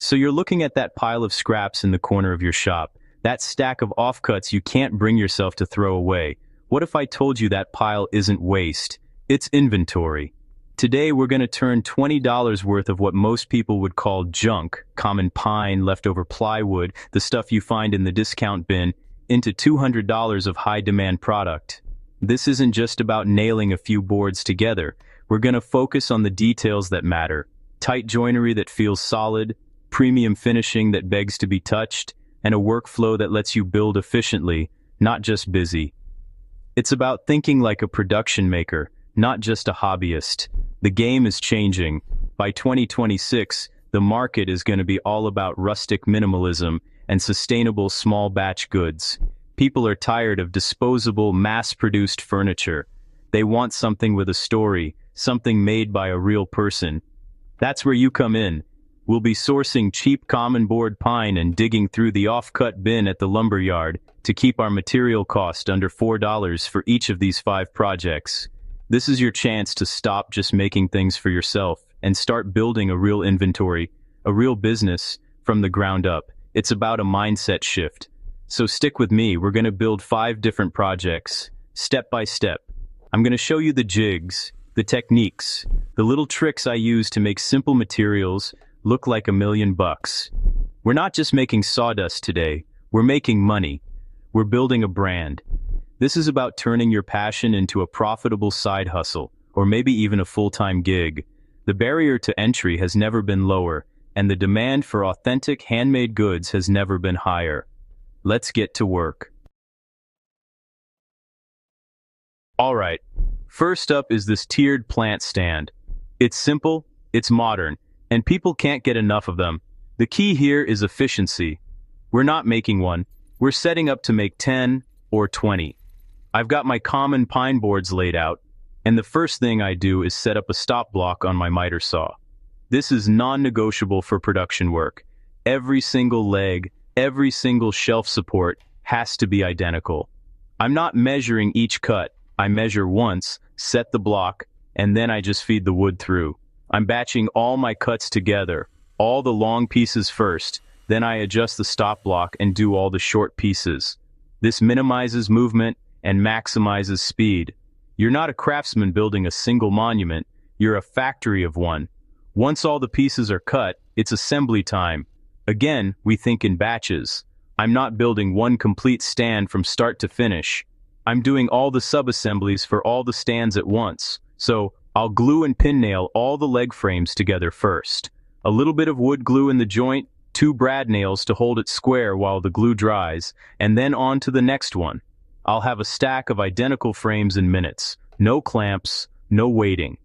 So you're looking at that pile of scraps in the corner of your shop, that stack of offcuts you can't bring yourself to throw away. What if I told you that pile isn't waste? It's inventory. Today we're going to turn $20 worth of what most people would call junk, common pine, leftover plywood, the stuff you find in the discount bin, into $200 of high-demand product. This isn't just about nailing a few boards together. We're going to focus on the details that matter. Tight joinery that feels solid, premium finishing that begs to be touched, and a workflow that lets you build efficiently, not just busy. It's about thinking like a production maker, not just a hobbyist. The game is changing. By 2026, the market is going to be all about rustic minimalism and sustainable small batch goods. People are tired of disposable, mass-produced furniture. They want something with a story, something made by a real person. That's where you come in. We'll be sourcing cheap common board pine and digging through the off-cut bin at the lumber yard to keep our material cost under $4 for each of these 5 projects. This is your chance to stop just making things for yourself and start building a real inventory, a real business from the ground up. It's about a mindset shift. So stick with me. We're going to build 5 different projects, step by step. I'm going to show you the jigs, the techniques, the little tricks I use to make simple materials look like $1 million. We're not just making sawdust today. We're making money. We're building a brand. This is about turning your passion into a profitable side hustle, or maybe even a full-time gig. The barrier to entry has never been lower, and the demand for authentic handmade goods has never been higher. Let's get to work. Alright, first up is this tiered plant stand. It's simple, it's modern, and people can't get enough of them. The key here is efficiency. We're not making one, we're setting up to make 10 or 20. I've got my common pine boards laid out, and the first thing I do is set up a stop block on my miter saw. This is non-negotiable for production work. Every single leg, every single shelf support has to be identical. I'm not measuring each cut. I measure once, set the block, and then I just feed the wood through. I'm batching all my cuts together, all the long pieces first, then I adjust the stop block and do all the short pieces. This minimizes movement and maximizes speed. You're not a craftsman building a single monument, you're a factory of one. Once all the pieces are cut, it's assembly time. Again, we think in batches. I'm not building one complete stand from start to finish. I'm doing all the sub-assemblies for all the stands at once. So, I'll glue and pin nail all the leg frames together first. A little bit of wood glue in the joint, 2 brad nails to hold it square while the glue dries, and then on to the next one. I'll have a stack of identical frames in minutes. No clamps, no waiting.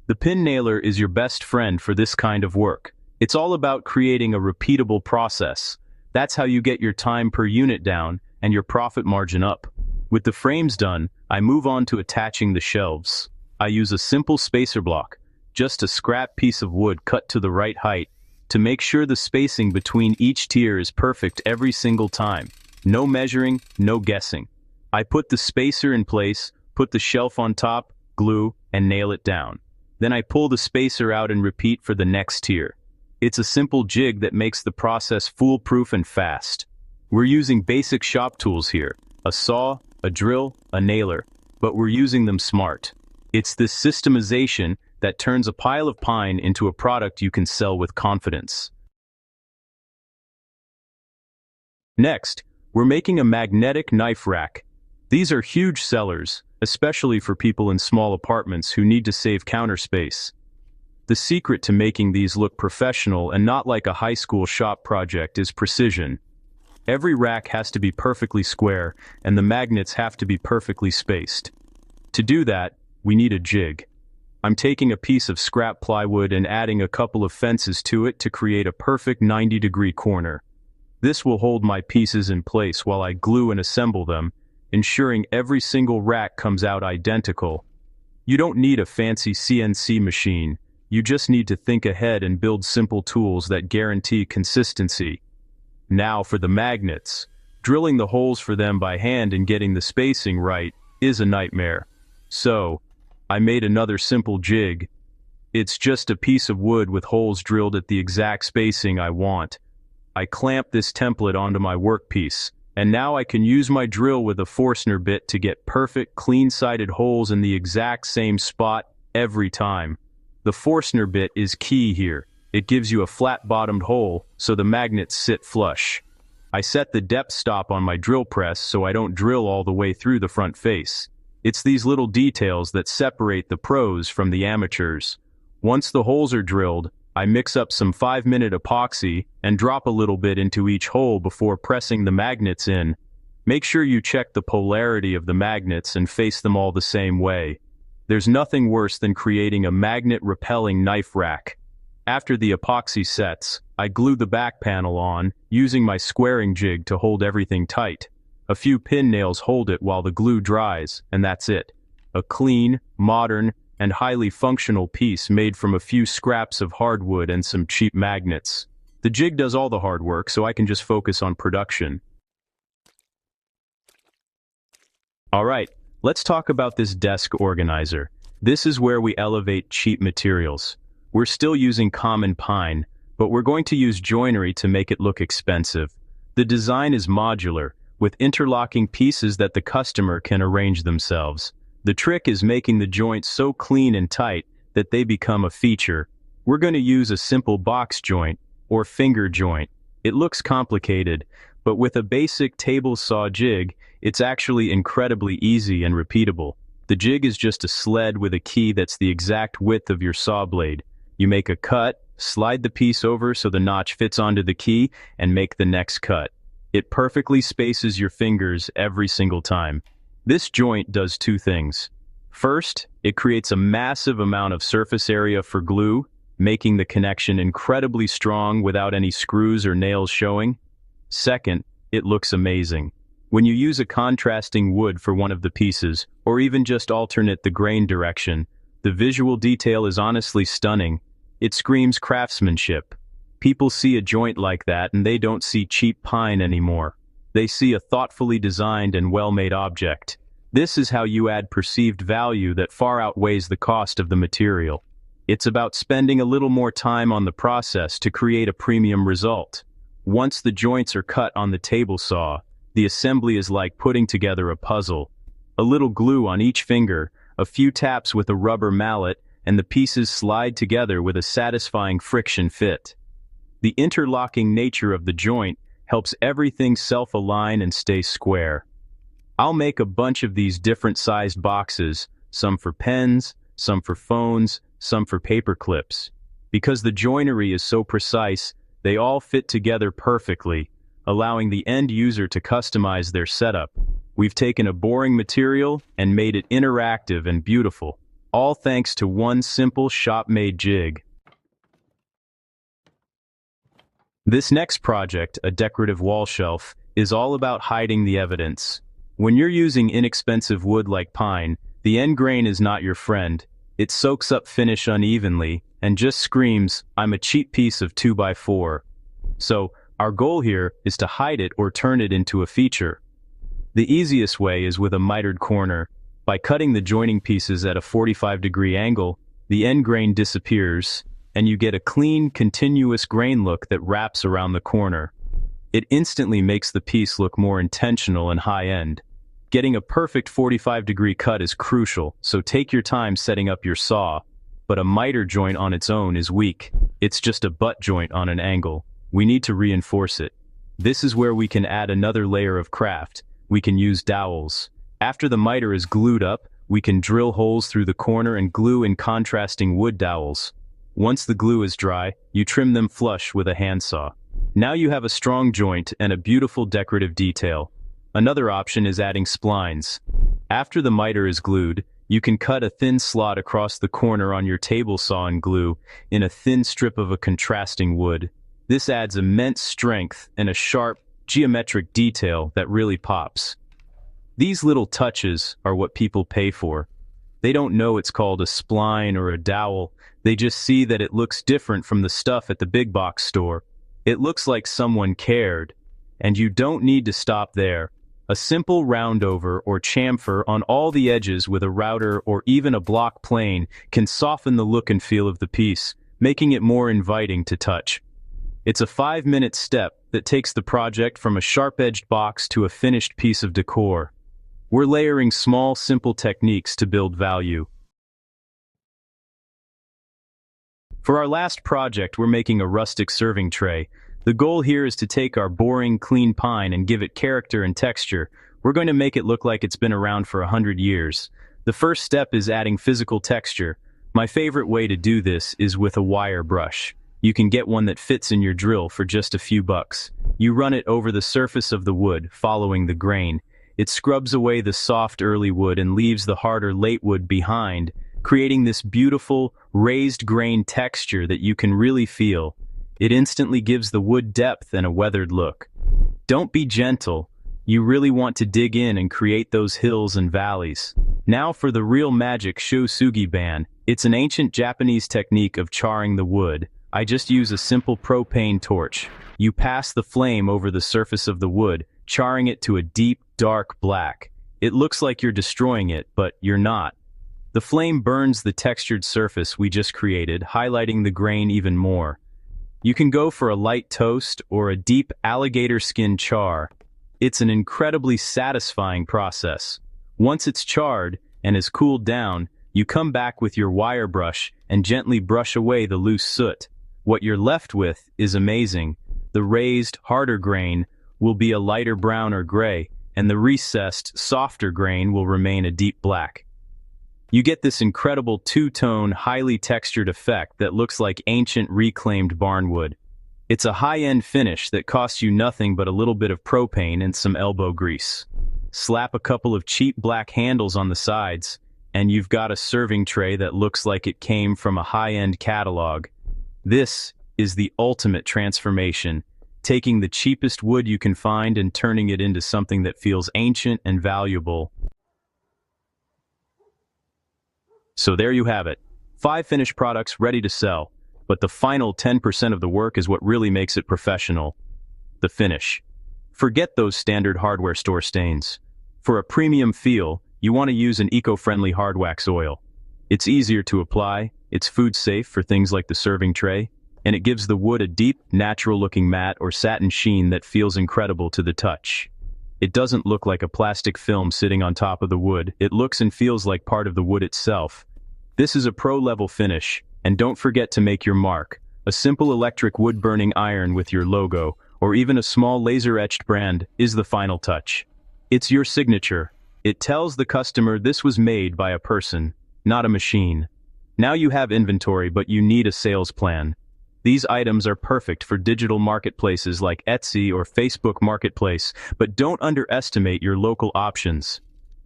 The pin nailer is your best friend for this kind of work. It's all about creating a repeatable process. That's how you get your time per unit down and your profit margin up. With the frames done, I move on to attaching the shelves. I use a simple spacer block, just a scrap piece of wood cut to the right height, to make sure the spacing between each tier is perfect every single time. No measuring, no guessing. I put the spacer in place, put the shelf on top, glue, and nail it down. Then I pull the spacer out and repeat for the next tier. It's a simple jig that makes the process foolproof and fast. We're using basic shop tools here, a saw, a drill, a nailer, but we're using them smart. It's this systemization that turns a pile of pine into a product you can sell with confidence. Next, we're making a magnetic knife rack. These are huge sellers, especially for people in small apartments who need to save counter space. The secret to making these look professional and not like a high school shop project is precision. Every rack has to be perfectly square, and the magnets have to be perfectly spaced. To do that, we need a jig. I'm taking a piece of scrap plywood and adding a couple of fences to it to create a perfect 90-degree corner. This will hold my pieces in place while I glue and assemble them, ensuring every single rack comes out identical. You don't need a fancy CNC machine. You just need to think ahead and build simple tools that guarantee consistency. Now for the magnets. Drilling the holes for them by hand and getting the spacing right is a nightmare. So, I made another simple jig. It's just a piece of wood with holes drilled at the exact spacing I want. I clamp this template onto my workpiece, and now I can use my drill with a Forstner bit to get perfect, clean-sided holes in the exact same spot every time. The Forstner bit is key here. It gives you a flat-bottomed hole, so the magnets sit flush. I set the depth stop on my drill press so I don't drill all the way through the front face. It's these little details that separate the pros from the amateurs. Once the holes are drilled, I mix up some 5-minute epoxy and drop a little bit into each hole before pressing the magnets in. Make sure you check the polarity of the magnets and face them all the same way. There's nothing worse than creating a magnet-repelling knife rack. After the epoxy sets, I glue the back panel on, using my squaring jig to hold everything tight. A few pin nails hold it while the glue dries, and that's it. A clean, modern, and highly functional piece made from a few scraps of hardwood and some cheap magnets. The jig does all the hard work, so I can just focus on production. Alright, let's talk about this desk organizer. This is where we elevate cheap materials. We're still using common pine, but we're going to use joinery to make it look expensive. The design is modular, with interlocking pieces that the customer can arrange themselves. The trick is making the joints so clean and tight that they become a feature. We're going to use a simple box joint, or finger joint. It looks complicated, but with a basic table saw jig, it's actually incredibly easy and repeatable. The jig is just a sled with a key that's the exact width of your saw blade. You make a cut, slide the piece over so the notch fits onto the key, and make the next cut. It perfectly spaces your fingers every single time. This joint does two things. First, it creates a massive amount of surface area for glue, making the connection incredibly strong without any screws or nails showing. Second, it looks amazing. When you use a contrasting wood for one of the pieces, or even just alternate the grain direction, the visual detail is honestly stunning. It screams craftsmanship. People see a joint like that and they don't see cheap pine anymore. They see a thoughtfully designed and well-made object. This is how you add perceived value that far outweighs the cost of the material. It's about spending a little more time on the process to create a premium result. Once the joints are cut on the table saw, the assembly is like putting together a puzzle. A little glue on each finger, a few taps with a rubber mallet, and the pieces slide together with a satisfying friction fit. The interlocking nature of the joint helps everything self-align and stay square. I'll make a bunch of these different sized boxes, some for pens, some for phones, some for paper clips. Because the joinery is so precise, they all fit together perfectly, allowing the end user to customize their setup. We've taken a boring material and made it interactive and beautiful, all thanks to one simple shop-made jig. This next project, a decorative wall shelf, is all about hiding the evidence. When you're using inexpensive wood like pine, the end grain is not your friend. It soaks up finish unevenly and just screams, "I'm a cheap piece of 2x4. So, our goal here is to hide it or turn it into a feature. The easiest way is with a mitered corner. By cutting the joining pieces at a 45-degree angle, the end grain disappears, and you get a clean, continuous grain look that wraps around the corner. It instantly makes the piece look more intentional and high-end. Getting a perfect 45-degree cut is crucial, so take your time setting up your saw. But a miter joint on its own is weak. It's just a butt joint on an angle. We need to reinforce it. This is where we can add another layer of craft. We can use dowels. After the miter is glued up, we can drill holes through the corner and glue in contrasting wood dowels. Once the glue is dry, you trim them flush with a handsaw. Now you have a strong joint and a beautiful decorative detail. Another option is adding splines. After the miter is glued, you can cut a thin slot across the corner on your table saw and glue in a thin strip of a contrasting wood. This adds immense strength and a sharp, geometric detail that really pops. These little touches are what people pay for. They don't know it's called a spline or a dowel. They just see that it looks different from the stuff at the big box store. It looks like someone cared. And you don't need to stop there. A simple roundover or chamfer on all the edges with a router or even a block plane can soften the look and feel of the piece, making it more inviting to touch. It's a 5-minute step that takes the project from a sharp-edged box to a finished piece of decor. We're layering small, simple techniques to build value. For our last project, we're making a rustic serving tray. The goal here is to take our boring, clean pine and give it character and texture. We're going to make it look like it's been around for 100 years. The first step is adding physical texture. My favorite way to do this is with a wire brush. You can get one that fits in your drill for just a few bucks. You run it over the surface of the wood, following the grain. It scrubs away the soft early wood and leaves the harder late wood behind, creating this beautiful, raised grain texture that you can really feel. It instantly gives the wood depth and a weathered look. Don't be gentle. You really want to dig in and create those hills and valleys. Now for the real magic shosugi-ban. It's an ancient Japanese technique of charring the wood. I just use a simple propane torch. You pass the flame over the surface of the wood, charring it to a deep, dark black. It looks like you're destroying it, but you're not. The flame burns the textured surface we just created, highlighting the grain even more. You can go for a light toast or a deep alligator skin char. It's an incredibly satisfying process. Once it's charred and has cooled down, you come back with your wire brush and gently brush away the loose soot. What you're left with is amazing. The raised, harder grain will be a lighter brown or gray, and the recessed, softer grain will remain a deep black. You get this incredible two-tone, highly textured effect that looks like ancient reclaimed barnwood. It's a high-end finish that costs you nothing but a little bit of propane and some elbow grease. Slap a couple of cheap black handles on the sides, and you've got a serving tray that looks like it came from a high-end catalog. This is the ultimate transformation, taking the cheapest wood you can find and turning it into something that feels ancient and valuable. So there you have it. 5 finished products ready to sell, but the final 10% of the work is what really makes it professional. The finish. Forget those standard hardware store stains. For a premium feel, you want to use an eco-friendly hard wax oil. It's easier to apply, it's food safe for things like the serving tray, and it gives the wood a deep, natural-looking matte or satin sheen that feels incredible to the touch. It doesn't look like a plastic film sitting on top of the wood, it looks and feels like part of the wood itself. This is a pro-level finish, and don't forget to make your mark. A simple electric wood-burning iron with your logo, or even a small laser-etched brand, is the final touch. It's your signature. It tells the customer this was made by a person, not a machine. Now you have inventory, but you need a sales plan. These items are perfect for digital marketplaces like Etsy or Facebook Marketplace, but don't underestimate your local options.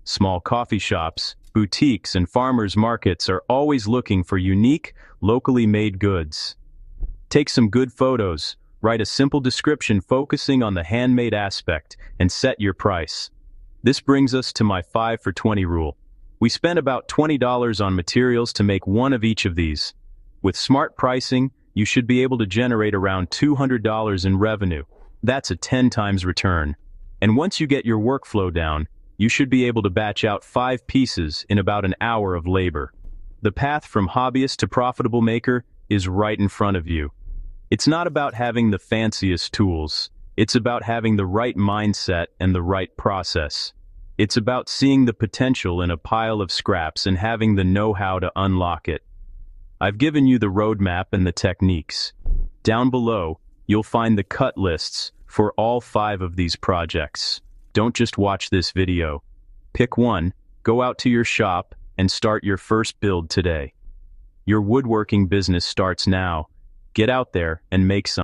Small coffee shops, boutiques, and farmers markets are always looking for unique, locally made goods. Take some good photos, write a simple description focusing on the handmade aspect, and set your price. This brings us to my 5 for 20 rule. We spent about $20 on materials to make one of each of these. With smart pricing, you should be able to generate around $200 in revenue. That's a 10 times return. And once you get your workflow down, you should be able to batch out 5 pieces in about an hour of labor. The path from hobbyist to profitable maker is right in front of you. It's not about having the fanciest tools. It's about having the right mindset and the right process. It's about seeing the potential in a pile of scraps and having the know-how to unlock it. I've given you the roadmap and the techniques. Down below, you'll find the cut lists for all 5 of these projects. Don't just watch this video. Pick one, go out to your shop, and start your first build today. Your woodworking business starts now. Get out there and make some.